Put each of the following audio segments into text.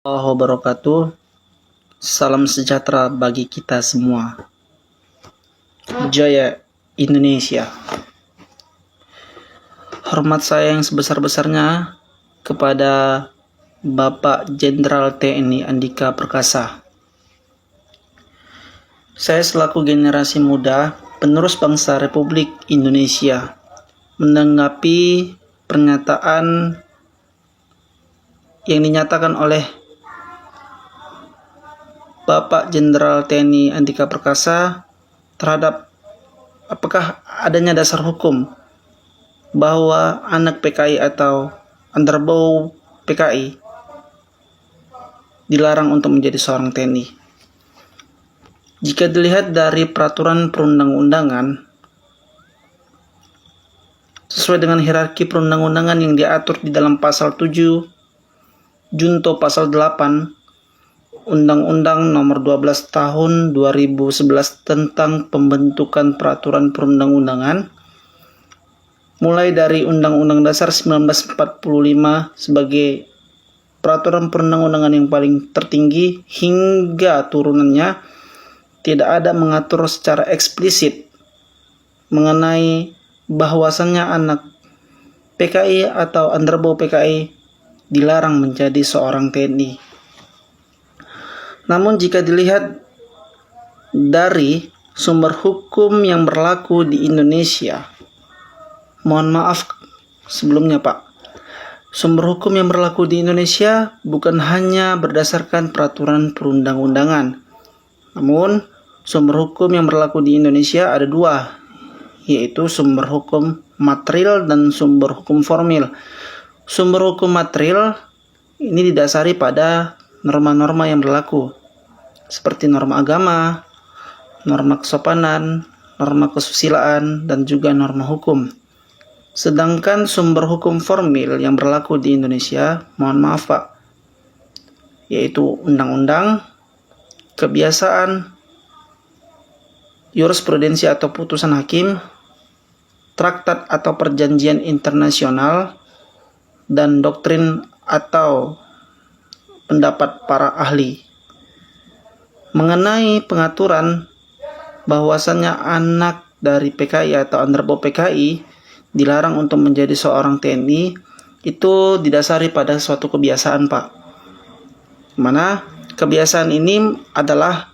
Wabarakatuh. Salam sejahtera bagi kita semua. Jaya Indonesia. Hormat saya yang sebesar-besarnya kepada Bapak Jenderal TNI Andika Perkasa. Saya selaku generasi muda penerus bangsa Republik Indonesia menanggapi pernyataan yang dinyatakan oleh Bapak Jenderal TNI Andika Perkasa terhadap apakah adanya dasar hukum bahwa anak PKI atau underbow PKI dilarang untuk menjadi seorang TNI. Jika dilihat dari peraturan perundang-undangan sesuai dengan hierarki perundang-undangan yang diatur di dalam pasal 7 junto pasal 8 Undang-Undang Nomor 12 Tahun 2011 tentang pembentukan peraturan perundang-undangan, mulai dari Undang-Undang Dasar 1945 sebagai peraturan perundang-undangan yang paling tertinggi hingga turunannya, tidak ada mengatur secara eksplisit mengenai bahwasannya anak PKI atau underbow PKI dilarang menjadi seorang TNI. Namun jika dilihat dari sumber hukum yang berlaku di Indonesia, mohon maaf sebelumnya Pak, sumber hukum yang berlaku di Indonesia bukan hanya berdasarkan peraturan perundang-undangan, namun sumber hukum yang berlaku di Indonesia ada dua, yaitu sumber hukum material dan sumber hukum formil. Sumber hukum material ini didasari pada norma-norma yang berlaku, seperti norma agama, norma kesopanan, norma kesusilaan, dan juga norma hukum. Sedangkan sumber hukum formil yang berlaku di Indonesia, mohon maaf Pak, yaitu undang-undang, kebiasaan, jurisprudensi atau putusan hakim, traktat atau perjanjian internasional, dan doktrin atau pendapat para ahli. Mengenai pengaturan bahwasannya anak dari PKI atau underbow PKI dilarang untuk menjadi seorang TNI, itu didasari pada suatu kebiasaan Pak, mana kebiasaan ini adalah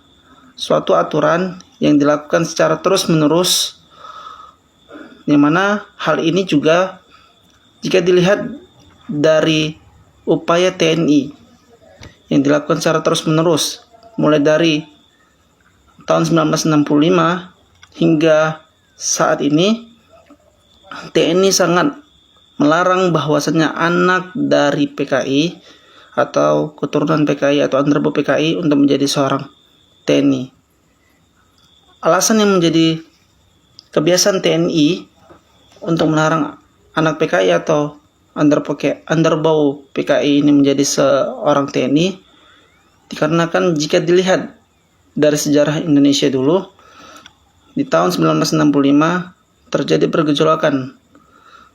suatu aturan yang dilakukan secara terus-menerus, yang mana hal ini juga jika dilihat dari upaya TNI yang dilakukan secara terus-menerus mulai dari tahun 1965 hingga saat ini, TNI sangat melarang bahwasannya anak dari PKI atau keturunan PKI atau underbow PKI untuk menjadi seorang TNI. Alasan yang menjadi kebiasaan TNI untuk melarang anak PKI atau underbow PKI ini menjadi seorang TNI dikarenakan jika dilihat dari sejarah Indonesia dulu, di tahun 1965 terjadi pergejolakan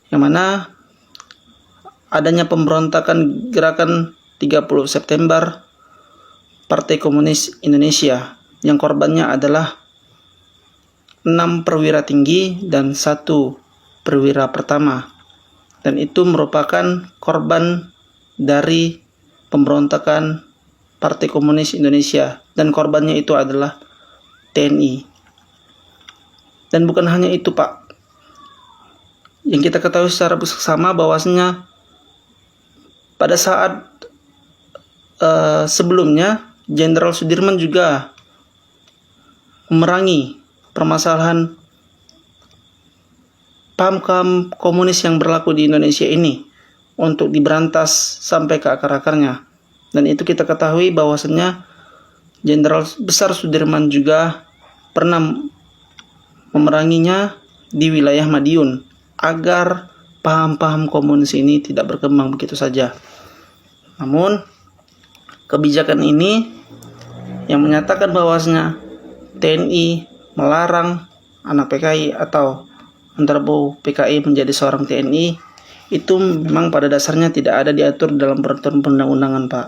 yang mana adanya pemberontakan gerakan 30 September Partai Komunis Indonesia yang korbannya adalah 6 perwira tinggi dan 1 perwira pertama. Dan itu merupakan korban dari pemberontakan Partai Komunis Indonesia, dan korbannya itu adalah TNI. Dan bukan hanya itu Pak, yang kita ketahui secara bersama bahwasanya pada saat sebelumnya Jenderal Sudirman juga memerangi permasalahan paham komunis yang berlaku di Indonesia ini untuk diberantas sampai ke akar-akarnya. Dan itu kita ketahui bahwasannya Jenderal Besar Sudirman juga pernah memeranginya di wilayah Madiun agar paham-paham komunis ini tidak berkembang begitu saja. Namun kebijakan ini yang menyatakan bahwasanya TNI melarang anak PKI atau underbow PKI menjadi seorang TNI itu memang pada dasarnya tidak ada diatur dalam peraturan perundang-undangan Pak.